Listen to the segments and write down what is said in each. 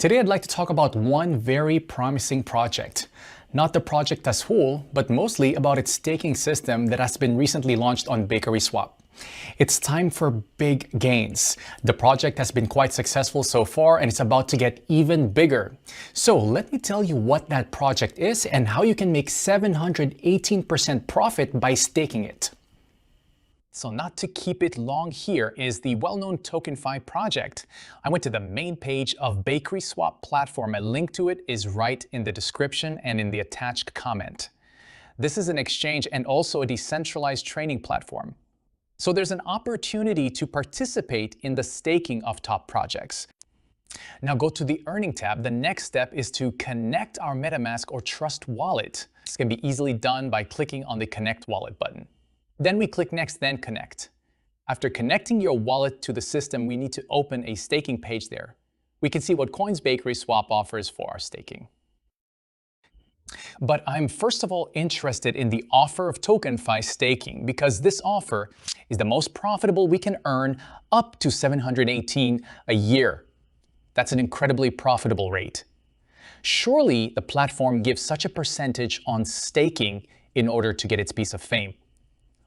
Today I'd like to talk about one very promising project. Not the project as whole, but mostly about its staking system that has been recently launched on BakerySwap. It's time for big gains. The project has been quite successful so far and it's about to get even bigger. So let me tell you what that project is and how you can make 718% profit by staking it. So not to keep it long, here is the well-known TokenFi project. I went to the main page of BakerySwap platform. A link to it is right in the description and in the attached comment. This is an exchange and also a decentralized trading platform. So there's an opportunity to participate in the staking of top projects. Now go to the Earning tab. The next step is to connect our MetaMask or Trust wallet. This can be easily done by clicking on the Connect Wallet button. Then we click Next, then Connect. After connecting your wallet to the system, we need to open a staking page there. We can see what coins BakerySwap offers for our staking. But I'm first of all interested in the offer of TokenFi staking because this offer is the most profitable we can earn, up to 718 a year. That's an incredibly profitable rate. Surely the platform gives such a percentage on staking in order to get its piece of fame.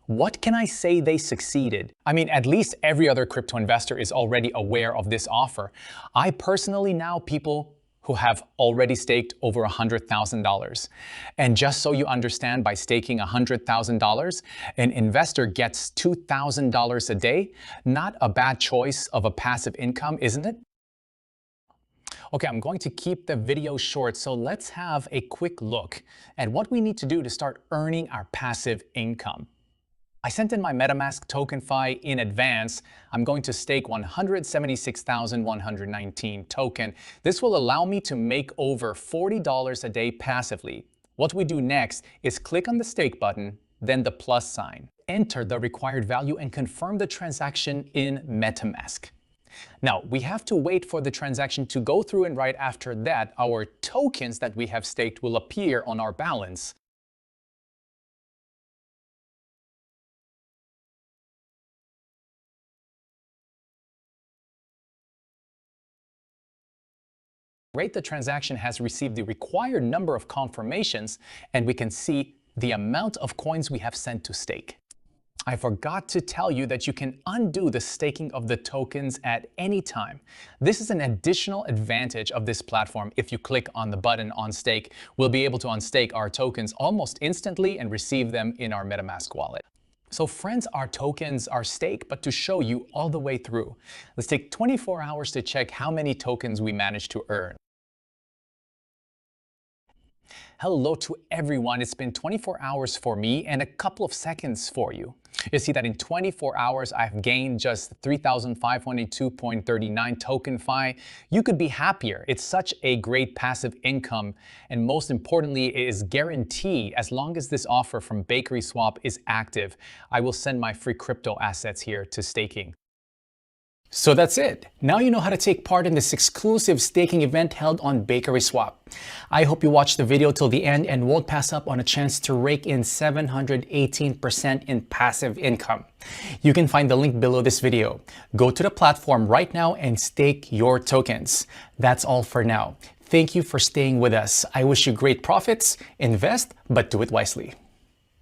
What can I say they succeeded? I mean, at least every other crypto investor is already aware of this offer. I personally know people who have already staked over $100,000. And just so you understand, by staking $100,000, an investor gets $2,000 a day. Not a bad choice of a passive income, isn't it? Okay, I'm going to keep the video short, so let's have a quick look at what we need to do to start earning our passive income. I sent in my MetaMask TokenFi in advance. I'm going to stake 176,119 token. This will allow me to make over $40 a day passively. What we do next is click on the stake button, then the plus sign. Enter the required value and confirm the transaction in MetaMask. Now, we have to wait for the transaction to go through, and right after that, our tokens that we have staked will appear on our balance. The transaction has received the required number of confirmations, and we can see the amount of coins we have sent to stake. I forgot to tell you that you can undo the staking of the tokens at any time. This is an additional advantage of this platform. If you click on the button on stake, we'll be able to unstake our tokens almost instantly and receive them in our MetaMask wallet. So friends, our tokens are staked, but to show you all the way through, let's take 24 hours to check how many tokens we managed to earn. Hello to everyone. It's been 24 hours for me and a couple of seconds for you. You see that in 24 hours, I've gained just 3,522.39 TokenFi. You could be happier. It's such a great passive income. And most importantly, it is guaranteed as long as this offer from BakerySwap is active. I will send my free crypto assets here to staking. So that's it. Now you know how to take part in this exclusive staking event held on BakerySwap. I hope you watched the video till the end and won't pass up on a chance to rake in 718% in passive income. You can find the link below this video. Go to the platform right now and stake your tokens. That's all for now. Thank you for staying with us. I wish you great profits. Invest, but do it wisely.